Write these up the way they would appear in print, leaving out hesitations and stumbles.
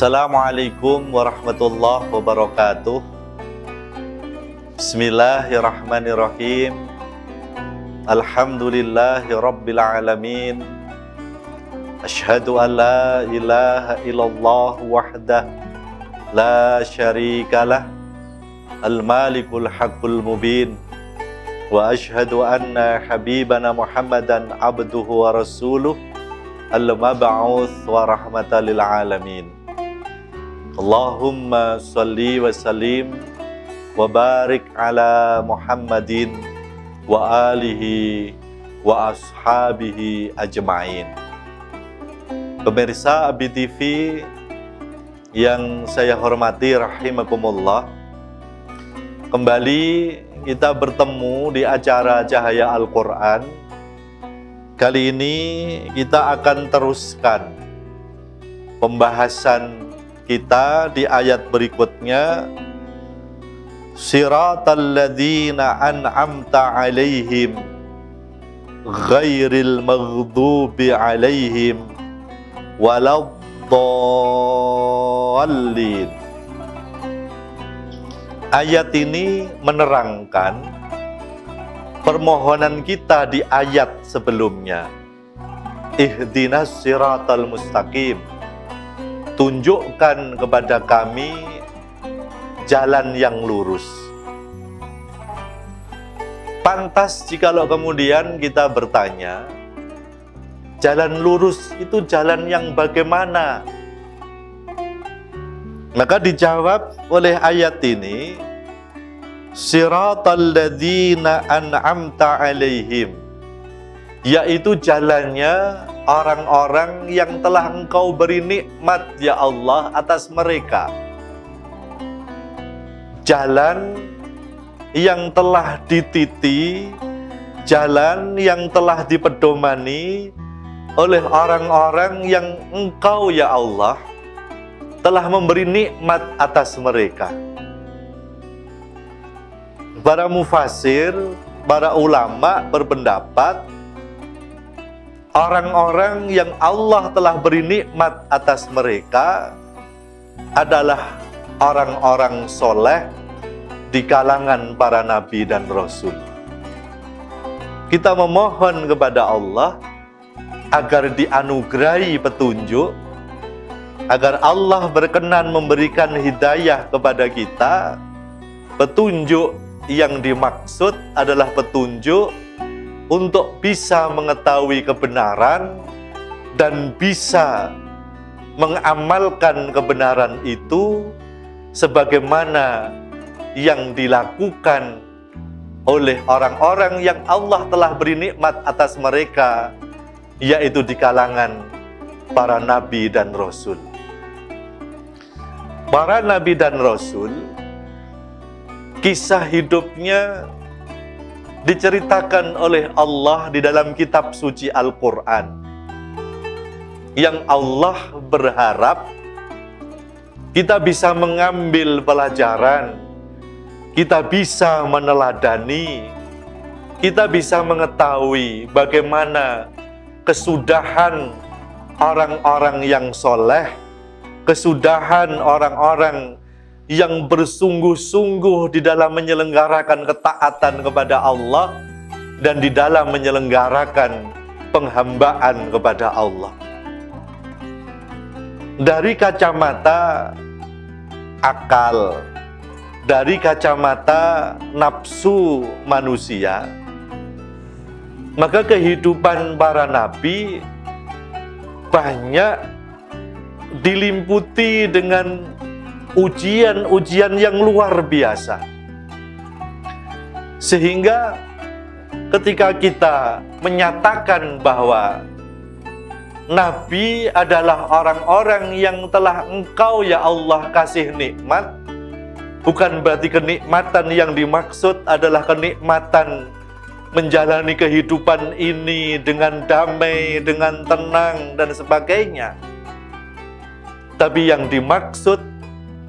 Assalamualaikum warahmatullahi wabarakatuh. Bismillahirrahmanirrahim. Alhamdulillahi rabbil alamin. Asyhadu an la ilaha illallah wahdah la syarikalah al-malikul haqqul mubin. Wa asyhadu anna habibana Muhammadan abduhu wa rasuluh al-mab'uts wa rahmatan lil alamin. Allahumma sholli wa sallim wa barik ala Muhammadin wa alihi wa ashabihi ajma'in. Pemirsa Abi TV yang saya hormati rahimakumullah, kembali kita bertemu di acara Cahaya Al-Quran. Kali ini kita akan teruskan pembahasan kita di ayat berikutnya, Siratal ladzina an'amta alaihim ghairil maghdubi alaihim waladdallin. Ayat ini menerangkan permohonan kita di ayat sebelumnya. Ihdinas siratal mustaqim. Tunjukkan kepada kami jalan yang lurus. Pantas jikalau kemudian kita bertanya, jalan lurus itu jalan yang bagaimana? Maka dijawab oleh ayat ini, Siratal ladzina an'amta alaihim, yaitu jalannya orang-orang yang telah Engkau beri nikmat ya Allah atas mereka. Jalan yang telah dititi, jalan yang telah dipedomani oleh orang-orang yang Engkau ya Allah telah memberi nikmat atas mereka. Para mufasir, para ulama berpendapat, orang-orang yang Allah telah beri nikmat atas mereka adalah orang-orang soleh di kalangan para nabi dan rasul. Kita memohon kepada Allah agar dianugerahi petunjuk, agar Allah berkenan memberikan hidayah kepada kita. Petunjuk yang dimaksud adalah petunjuk untuk bisa mengetahui kebenaran dan bisa mengamalkan kebenaran itu sebagaimana yang dilakukan oleh orang-orang yang Allah telah beri nikmat atas mereka, yaitu di kalangan para nabi dan rasul. Para nabi dan rasul, kisah hidupnya diceritakan oleh Allah di dalam kitab suci Al-Quran, yang Allah berharap kita bisa mengambil pelajaran, kita bisa meneladani, kita bisa mengetahui bagaimana kesudahan orang-orang yang soleh, kesudahan orang-orang yang bersungguh-sungguh di dalam menyelenggarakan ketaatan kepada Allah dan di dalam menyelenggarakan penghambaan kepada Allah. Dari kacamata akal, dari kacamata nafsu manusia, maka kehidupan para nabi banyak dilimputi dengan ujian-ujian yang luar biasa. Sehingga ketika kita menyatakan bahwa nabi adalah orang-orang yang telah Engkau ya Allah kasih nikmat, bukan berarti kenikmatan yang dimaksud adalah kenikmatan menjalani kehidupan ini dengan damai, dengan tenang dan sebagainya. Tapi yang dimaksud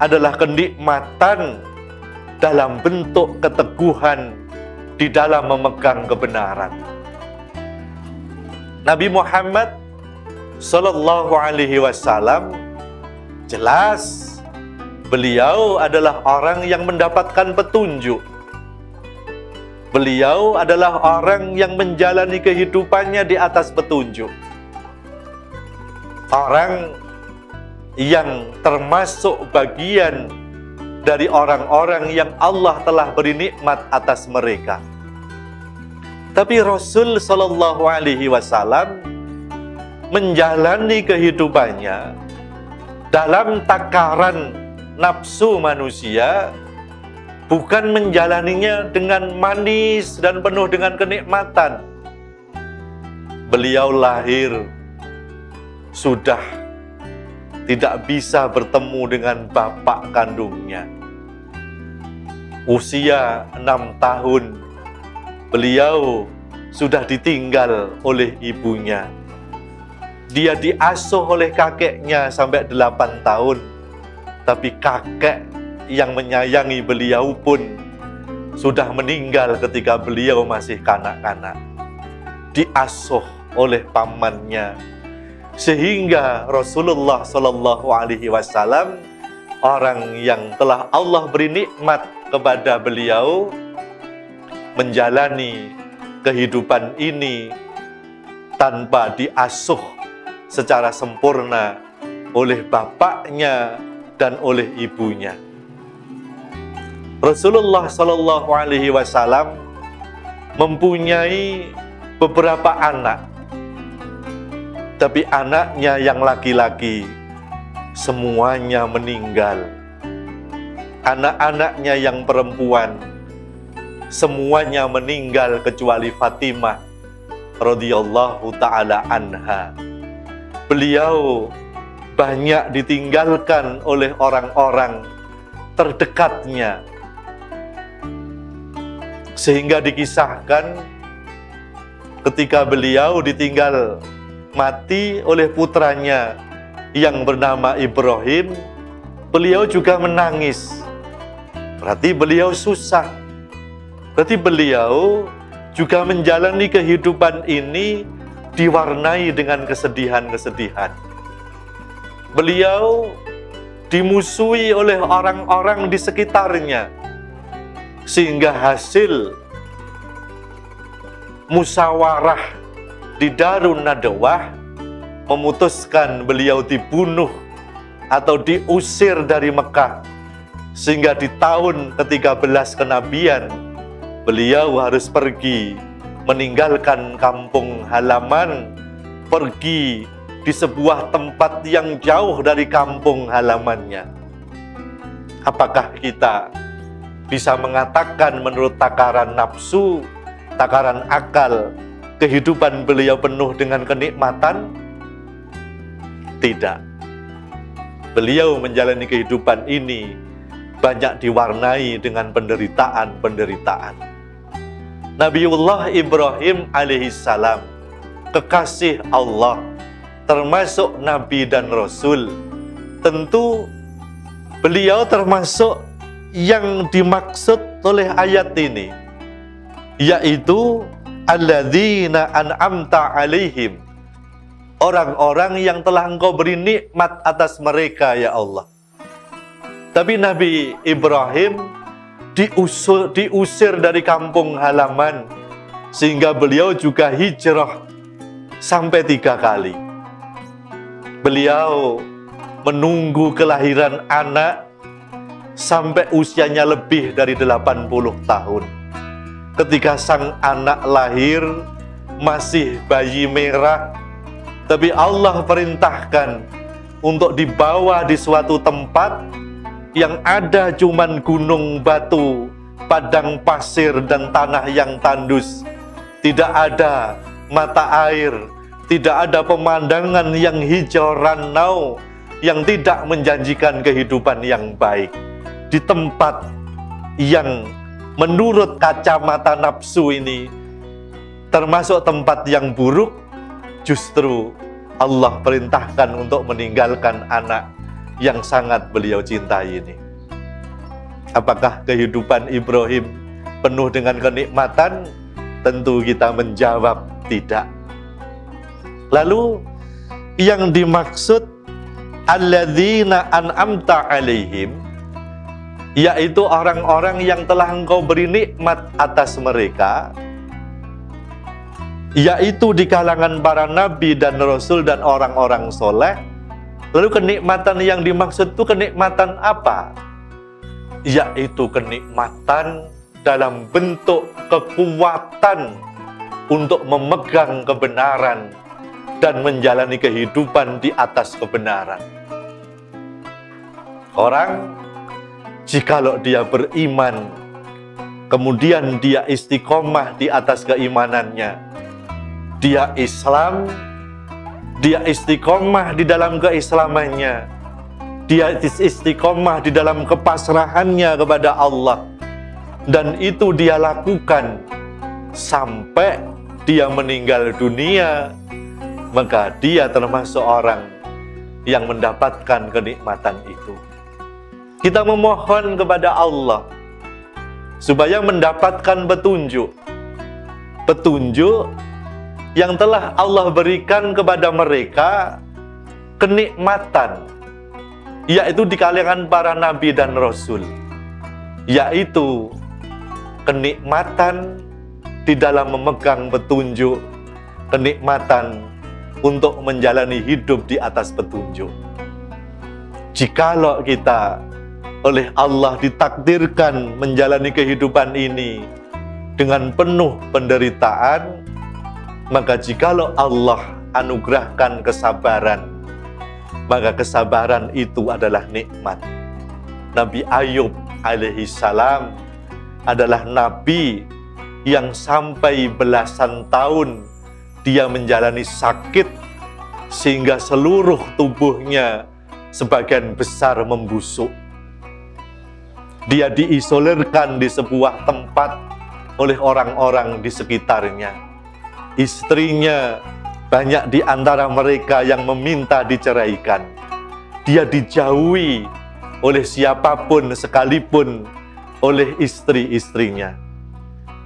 adalah kenikmatan dalam bentuk keteguhan di dalam memegang kebenaran. Nabi Muhammad Sallallahu Alaihi Wasallam Jelas beliau adalah orang yang mendapatkan petunjuk. Beliau adalah orang yang menjalani kehidupannya di atas petunjuk. Orang yang termasuk bagian dari orang-orang yang Allah telah beri nikmat atas mereka. Tapi Rasul Shallallahu Alaihi Wasallam menjalani kehidupannya dalam takaran nafsu manusia, bukan menjalaninya dengan manis dan penuh dengan kenikmatan. Beliau lahir sudah tidak bisa bertemu dengan bapak kandungnya. Usia 6 tahun, beliau sudah ditinggal oleh ibunya. Dia diasuh oleh kakeknya sampai 8 tahun. Tapi kakek yang menyayangi beliau pun sudah meninggal ketika beliau masih kanak-kanak. Diasuh oleh pamannya. Sehingga Rasulullah Shallallahu Alaihi Wasallam, orang yang telah Allah beri nikmat kepada beliau, menjalani kehidupan ini tanpa diasuh secara sempurna oleh bapaknya dan oleh ibunya. Rasulullah Shallallahu Alaihi Wasallam mempunyai beberapa anak, tapi anaknya yang laki-laki semuanya meninggal. Anak-anaknya yang perempuan semuanya meninggal kecuali Fatimah radhiyallahu ta'ala anha. Beliau banyak ditinggalkan oleh orang-orang terdekatnya, sehingga dikisahkan ketika beliau ditinggal mati oleh putranya yang bernama Ibrahim, beliau juga menangis. Berarti beliau susah. Berarti beliau juga menjalani kehidupan ini diwarnai dengan kesedihan-kesedihan. Beliau dimusuhi oleh orang-orang di sekitarnya, sehingga hasil musyawarah di Darun Nadawah memutuskan beliau dibunuh atau diusir dari Mekah. Sehingga di tahun ke-13 kenabian, beliau harus pergi meninggalkan kampung halaman, pergi di sebuah tempat yang jauh dari kampung halamannya. Apakah kita bisa mengatakan menurut takaran nafsu, takaran akal, kehidupan beliau penuh dengan kenikmatan? Tidak. Beliau menjalani kehidupan ini banyak diwarnai dengan penderitaan-penderitaan. Nabiullah Ibrahim alaihissalam, kekasih Allah, termasuk Nabi dan Rasul, tentu beliau termasuk yang dimaksud oleh ayat ini, yaitu alladzina an'amta alaihim, orang-orang yang telah Engkau beri nikmat atas mereka, ya Allah. Tapi Nabi Ibrahim diusir dari kampung halaman, sehingga beliau juga hijrah sampai 3 kali. Beliau menunggu kelahiran anak sampai usianya lebih dari 80 tahun. Ketika sang anak lahir masih bayi merah, tapi Allah perintahkan untuk dibawa di suatu tempat yang ada cuman gunung batu, padang pasir dan tanah yang tandus. Tidak ada mata air, tidak ada pemandangan yang hijau ranau yang tidak menjanjikan kehidupan yang baik. Di tempat yang menurut kacamata nafsu ini termasuk tempat yang buruk, justru Allah perintahkan untuk meninggalkan anak yang sangat beliau cintai ini. Apakah kehidupan Ibrahim penuh dengan kenikmatan? Tentu kita menjawab tidak. Lalu yang dimaksud alladzina an'amta alaihim, yaitu orang-orang yang telah engkau beri nikmat atas mereka, yaitu di kalangan para nabi dan rasul dan orang-orang soleh. Lalu kenikmatan yang dimaksud itu kenikmatan apa? Yaitu kenikmatan dalam bentuk kekuatan untuk memegang kebenaran dan menjalani kehidupan di atas kebenaran. Orang, jikalau dia beriman, kemudian dia istiqomah di atas keimanannya, dia Islam, dia istiqomah di dalam keislamannya, dia istiqomah di dalam kepasrahannya kepada Allah, dan itu dia lakukan sampai dia meninggal dunia, maka dia termasuk orang yang mendapatkan kenikmatan itu. Kita memohon kepada Allah supaya mendapatkan petunjuk yang telah Allah berikan kepada mereka, kenikmatan, yaitu di kalangan para nabi dan rasul, yaitu kenikmatan di dalam memegang petunjuk, kenikmatan untuk menjalani hidup di atas petunjuk. Jikalau kita oleh Allah ditakdirkan menjalani kehidupan ini dengan penuh penderitaan, maka jikalau Allah anugerahkan kesabaran, maka kesabaran itu adalah nikmat. Nabi Ayub alaihi salam adalah nabi yang sampai belasan tahun dia menjalani sakit sehingga seluruh tubuhnya sebagian besar membusuk. Dia diisolirkan di sebuah tempat oleh orang-orang di sekitarnya. Istrinya banyak di antara mereka yang meminta diceraikan. Dia dijauhi oleh siapapun sekalipun oleh istri-istrinya.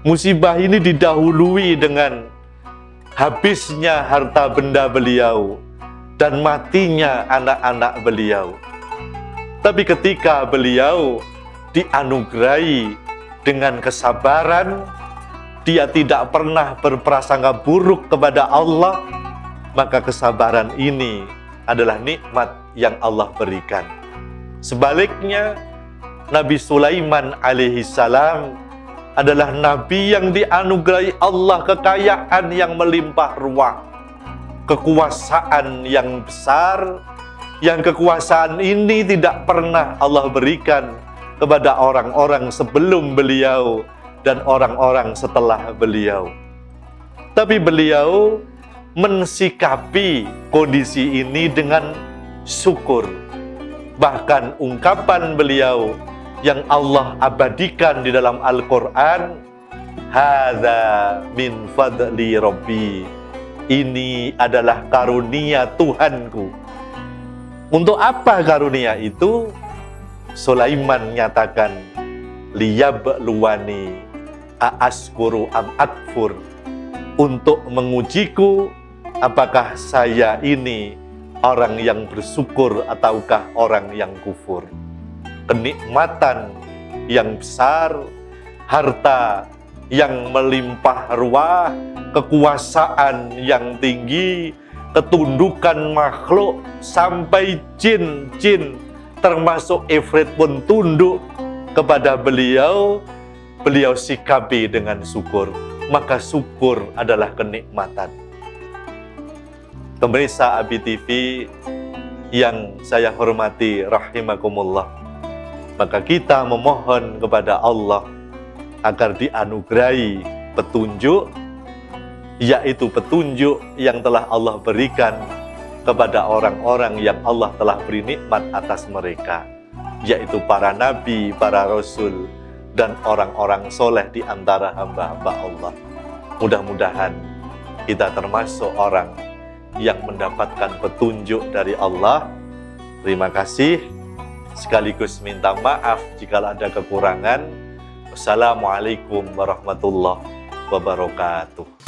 Musibah ini didahului dengan habisnya harta benda beliau dan matinya anak-anak beliau. Tapi ketika beliau dianugerahi dengan kesabaran, dia tidak pernah berprasangka buruk kepada Allah, maka kesabaran ini adalah nikmat yang Allah berikan. Sebaliknya, Nabi Sulaiman alaihi salam adalah nabi yang dianugerahi Allah kekayaan yang melimpah ruah, kekuasaan yang besar, yang kekuasaan ini tidak pernah Allah berikan kepada orang-orang sebelum beliau dan orang-orang setelah beliau. Tapi beliau mensikapi kondisi ini dengan syukur. Bahkan ungkapan beliau yang Allah abadikan di dalam Al-Quran, hadza min fadli Rabbi, ini adalah karunia Tuhanku. Untuk apa karunia itu? Sulaiman nyatakan, liyabluwani a'askuru am akfur, untuk mengujiku apakah saya ini orang yang bersyukur ataukah orang yang kufur. Kenikmatan yang besar, harta yang melimpah ruah, kekuasaan yang tinggi, ketundukan makhluk sampai jin-jin termasuk ifrit pun tunduk kepada beliau, beliau sikapi dengan syukur. Maka syukur adalah kenikmatan. Pemirsa Abi TV yang saya hormati rahimakumullah, maka kita memohon kepada Allah agar dianugerahi petunjuk, yaitu petunjuk yang telah Allah berikan kepada orang-orang yang Allah telah beri nikmat atas mereka, yaitu para nabi, para rasul, dan orang-orang soleh di antara hamba-hamba Allah. Mudah-mudahan kita termasuk orang yang mendapatkan petunjuk dari Allah. Terima kasih. Sekaligus minta maaf jika ada kekurangan. Wassalamualaikum warahmatullahi wabarakatuh.